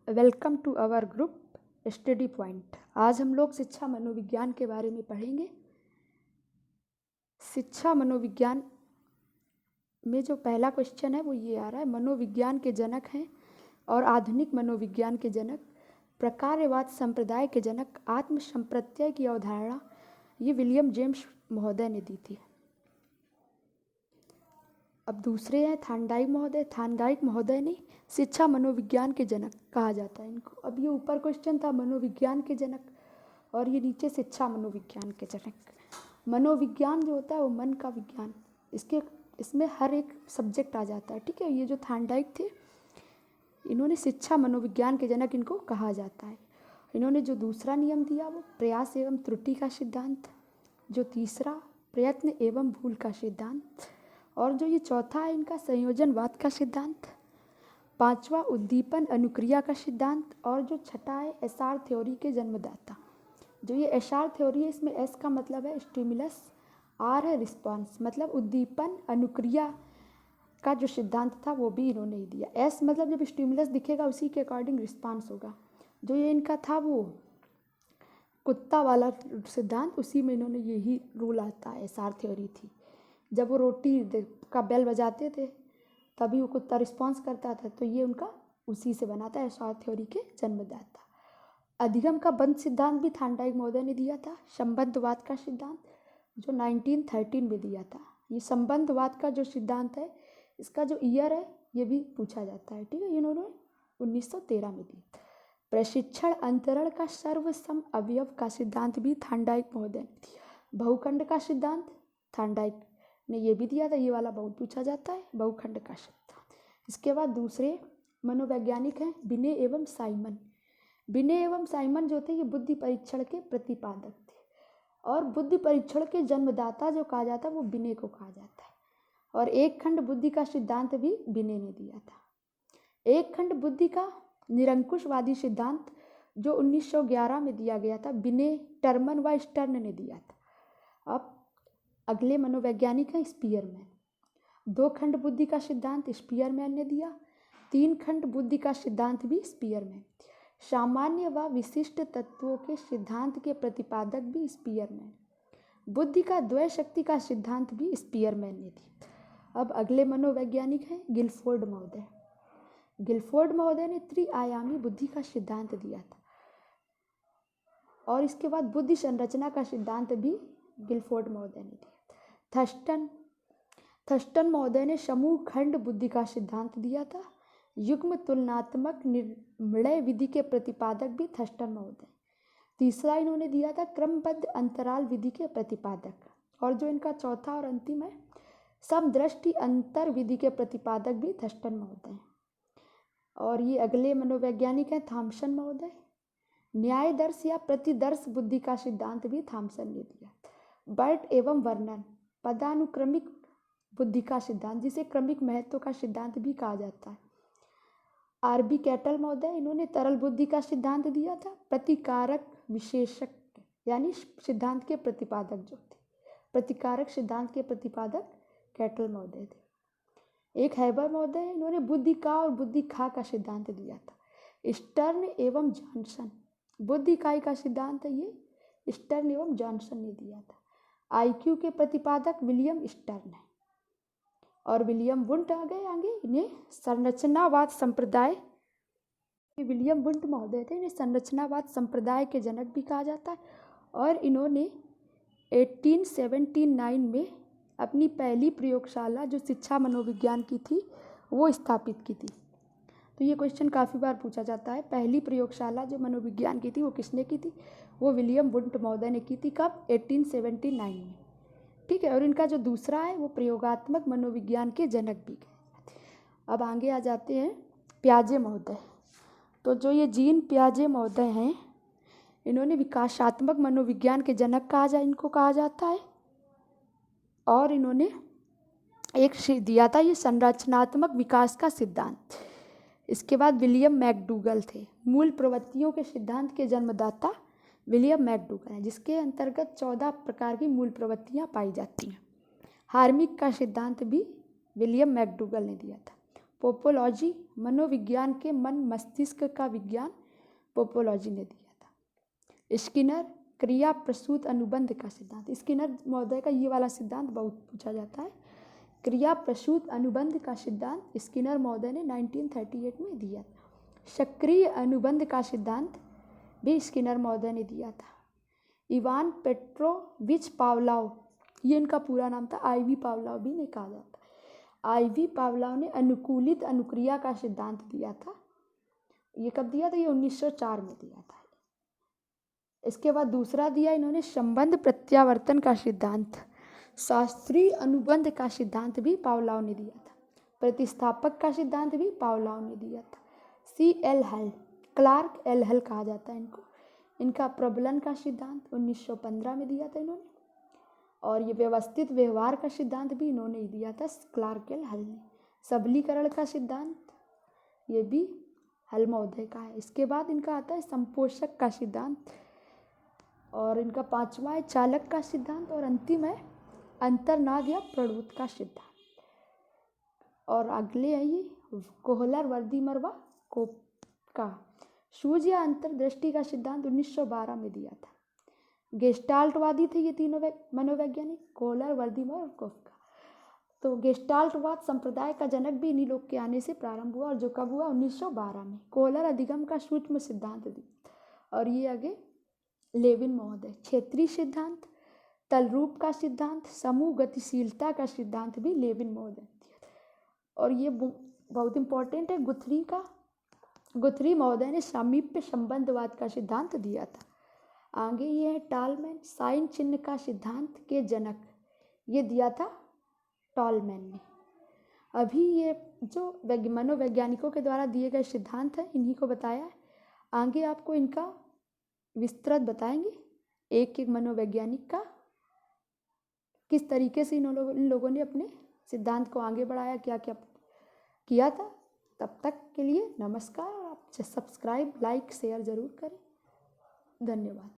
Welcome to our group study point. आज हम लोग शिक्षा मनोविज्ञान के बारे में पढ़ेंगे। शिक्षा मनोविज्ञान में जो पहला क्वेश्चन है वो ये आ रहा है, मनोविज्ञान के जनक हैं और आधुनिक मनोविज्ञान के जनक, प्रकार्यवाद संप्रदाय के जनक, आत्म संप्रत्यय की अवधारणा ये विलियम जेम्स महोदय ने दी थी। अब दूसरे हैं थार्नडाइक महोदय। थार्नडाइक महोदय ने शिक्षा मनोविज्ञान के जनक कहा जाता है इनको। अब ये ऊपर क्वेश्चन था मनोविज्ञान के जनक और ये नीचे शिक्षा मनोविज्ञान के जनक। मनोविज्ञान जो होता है वो मन का विज्ञान, इसमें हर एक सब्जेक्ट आ जाता है। ठीक है, ये जो थार्नडाइक थे इन्होंने शिक्षा मनोविज्ञान के जनक इनको कहा जाता है। इन्होंने जो दूसरा नियम दिया वो प्रयास एवं त्रुटि का सिद्धांत, जो तीसरा प्रयत्न एवं भूल का सिद्धांत, और जो ये चौथा है इनका संयोजनवाद का सिद्धांत, पांचवा उद्दीपन अनुक्रिया का सिद्धांत, और जो छठा है एसआर थ्योरी के जन्मदाता। जो ये एसआर थ्योरी है इसमें एस का मतलब है स्टिमुलस, आर है रिस्पॉन्स, मतलब उद्दीपन अनुक्रिया का जो सिद्धांत था वो भी इन्होंने ही दिया। एस मतलब जब स्टिमुलस दिखेगा उसी के अकॉर्डिंग रिस्पॉन्स होगा। जो ये इनका था वो कुत्ता वाला सिद्धांत, उसी में इन्होंने यही रूल आता है, एसआर थ्योरी थी। जब वो रोटी का बेल बजाते थे तभी वो कुत्ता रिस्पॉन्स करता था, तो ये उनका उसी से बना था, एसआर थ्योरी के जन्मदाता। अधिगम का बंध सिद्धांत भी थार्नडाइक महोदय ने दिया था। संबंधवाद का सिद्धांत जो 1913 में दिया था। ये संबंधवाद का जो सिद्धांत है इसका जो ईयर है ये भी पूछा जाता है। ठीक है, इन्होंने 1913 में दी। प्रशिक्षण अंतरण का सर्वसम अवयव का सिद्धांत भी थार्नडाइक महोदय ने दिया। बहुखंड का सिद्धांत थार्नडाइक ने ये भी दिया था, ये वाला बहुत पूछा जाता है, बहुखंड का सिद्धांत। इसके बाद दूसरे मनोवैज्ञानिक हैं बिने एवं साइमन। बिने एवं साइमन जो थे ये बुद्धि परीक्षण के प्रतिपादक थे, और बुद्धि परीक्षण के जन्मदाता जो कहा जाता है वो बिने को कहा जाता है। और एक खंड बुद्धि का सिद्धांत भी बिने ने दिया था। एक खंड बुद्धि का निरंकुशवादी सिद्धांत जो 1911 में दिया गया था, बिने, टर्मन व स्टर्न ने दिया था। अब अगले मनोवैज्ञानिक हैं स्पीयरमैन। दो खंड बुद्धि का सिद्धांत स्पीयरमैन ने दिया। तीन खंड बुद्धि का सिद्धांत भी स्पीयरमैन। सामान्य व विशिष्ट तत्वों के सिद्धांत के प्रतिपादक भी स्पीयरमैन। बुद्धि का द्वय शक्ति का सिद्धांत भी स्पीयरमैन ने दिया। अब अगले मनोवैज्ञानिक हैं गिलफोर्ड महोदय। गिलफोर्ड महोदय ने त्रिआयामी बुद्धि का सिद्धांत दिया था, और इसके बाद बुद्धि संरचना का सिद्धांत भी गिलफोर्ड महोदय ने दिया। थर्स्टन महोदय ने समूह खंड बुद्धि का सिद्धांत दिया था। युग्म तुलनात्मक निर्णय विधि के प्रतिपादक भी थर्स्टन महोदय। तीसरा इन्होंने दिया था क्रमबद्ध अंतराल विधि के प्रतिपादक, और जो इनका चौथा और अंतिम है समदृष्टि अंतर विधि के प्रतिपादक भी थर्स्टन महोदय। और ये अगले मनोवैज्ञानिक हैं थॉमसन महोदय। न्यायदर्श या प्रतिदर्श बुद्धि का सिद्धांत भी थॉमसन ने दिया। बर्ट एवं वर्नन पदानुक्रमिक बुद्धि का सिद्धांत, जिसे क्रमिक महत्व का सिद्धांत भी कहा जाता है। आरबी कैटल महोदय, इन्होंने तरल बुद्धि का सिद्धांत दिया था। प्रतिकारक विशेषक यानी सिद्धांत के प्रतिपादक जो थे, प्रतिकारक सिद्धांत के प्रतिपादक कैटल महोदय थे। एक हैबर महोदय, इन्होंने बुद्धि का और बुद्धि खा का सिद्धांत दिया था। स्टर्न एवं जॉनसन, बुद्धि इकाई का सिद्धांत है ये स्टर्न एवं जॉनसन ने दिया था। आईक्यू के प्रतिपादक विलियम स्टर्न है। और विलियम वुंट आ गए आगे, इन्हें संरचनावाद संप्रदाय, विलियम वुंट महोदय थे, इन्हें संरचनावाद संप्रदाय के जनक भी कहा जाता है। और इन्होंने 1879 में अपनी पहली प्रयोगशाला जो शिक्षा मनोविज्ञान की थी वो स्थापित की थी। तो ये क्वेश्चन काफ़ी बार पूछा जाता है, पहली प्रयोगशाला जो मनोविज्ञान की थी वो किसने की थी? वो विलियम वुंट महोदय ने की थी। कब? 1879 में। ठीक है, और इनका जो दूसरा है वो प्रयोगात्मक मनोविज्ञान के जनक भी गए। अब आगे आ जाते हैं पियाजे महोदय। तो जो ये जीन पियाजे महोदय हैं इन्होंने विकासात्मक मनोविज्ञान के जनक इनको कहा जाता है। और इन्होंने एक दिया था ये संरचनात्मक विकास का सिद्धांत। इसके बाद विलियम मैकडूगल थे। मूल प्रवृत्तियों के सिद्धांत के जन्मदाता विलियम मैकडूगल हैं, जिसके अंतर्गत 14 प्रकार की मूल प्रवृत्तियाँ पाई जाती हैं। हार्मिक का सिद्धांत भी विलियम मैकडूगल ने दिया था। पोपोलॉजी मनोविज्ञान के मन मस्तिष्क का विज्ञान पोपोलॉजी ने दिया था। स्किनर क्रिया प्रसूत अनुबंध का सिद्धांत, स्किनर महोदय का ये वाला सिद्धांत बहुत पूछा जाता है। क्रिया प्रसूत अनुबंध का सिद्धांत स्किनर महोदय ने 1938 में दिया था। सक्रिय अनुबंध का सिद्धांत भी स्किनर महोदय ने दिया था। इवान पेट्रोविच पावलोव, ये इनका पूरा नाम था, आईवी पावलोव भी नहीं कहा जाता। आईवी पावलोव ने अनुकूलित अनुक्रिया का सिद्धांत दिया था। ये कब दिया था? ये 1904 में दिया था। इसके बाद दूसरा दिया इन्होंने संबंध प्रत्यावर्तन का सिद्धांत। शास्त्रीय अनुबंध का सिद्धांत भी पावलोव ने दिया था। प्रतिस्थापक का सिद्धांत भी पावलोव ने दिया था। C.L. हल, क्लार्क एल हल कहा जाता है इनको। इनका प्रबलन का सिद्धांत 1915 में दिया था इन्होंने। और ये व्यवस्थित व्यवहार का सिद्धांत भी इन्होंने ही दिया था, क्लार्क एल हल ने। सबलीकरण का सिद्धांत ये भी हल महोदय का है। इसके बाद इनका आता है संपोषक का सिद्धांत, और इनका पांचवा है चालक का सिद्धांत, और अंतिम है अंतर्नाद या प्रणोद का सिद्धांत। और अगले है ये कोहलर, वर्दीमर व कोप का सूझ या अंतर्दृष्टि का सिद्धांत 1912 में दिया था। गेस्टाल्टवादी थे ये तीनों मनोवैज्ञानिक, कोहलर, वर्दीमर और कोफका। तो गेस्टाल्टवाद संप्रदाय का जनक भी इन्हीं लोग के आने से प्रारंभ हुआ, और जो कब हुआ? 1912 में। कोहलर अधिगम का सूक्ष्म सिद्धांत दिया, और ये आगे लेविन महोदय। क्षेत्रीय सिद्धांत, तलरूप का सिद्धांत, समूह गतिशीलता का सिद्धांत भी लेविन महोदय दिया। और ये बहुत इंपॉर्टेंट है गुथरी का। गुथरी महोदय ने सामीप्य संबंधवाद का सिद्धांत दिया था। आगे ये है टॉलमैन, साइन चिन्ह का सिद्धांत के जनक, ये दिया था टॉलमैन ने। अभी ये जो मनोवैज्ञानिकों के द्वारा दिए गए सिद्धांत हैं इन्हीं को बताया है। आगे आपको इनका विस्तृत बताएंगे, एक एक मनोवैज्ञानिक का किस तरीके से इन लोगों ने अपने सिद्धांत को आगे बढ़ाया, क्या क्या किया था। तब तक के लिए नमस्कार। आप सब्सक्राइब, लाइक, शेयर ज़रूर करें। धन्यवाद।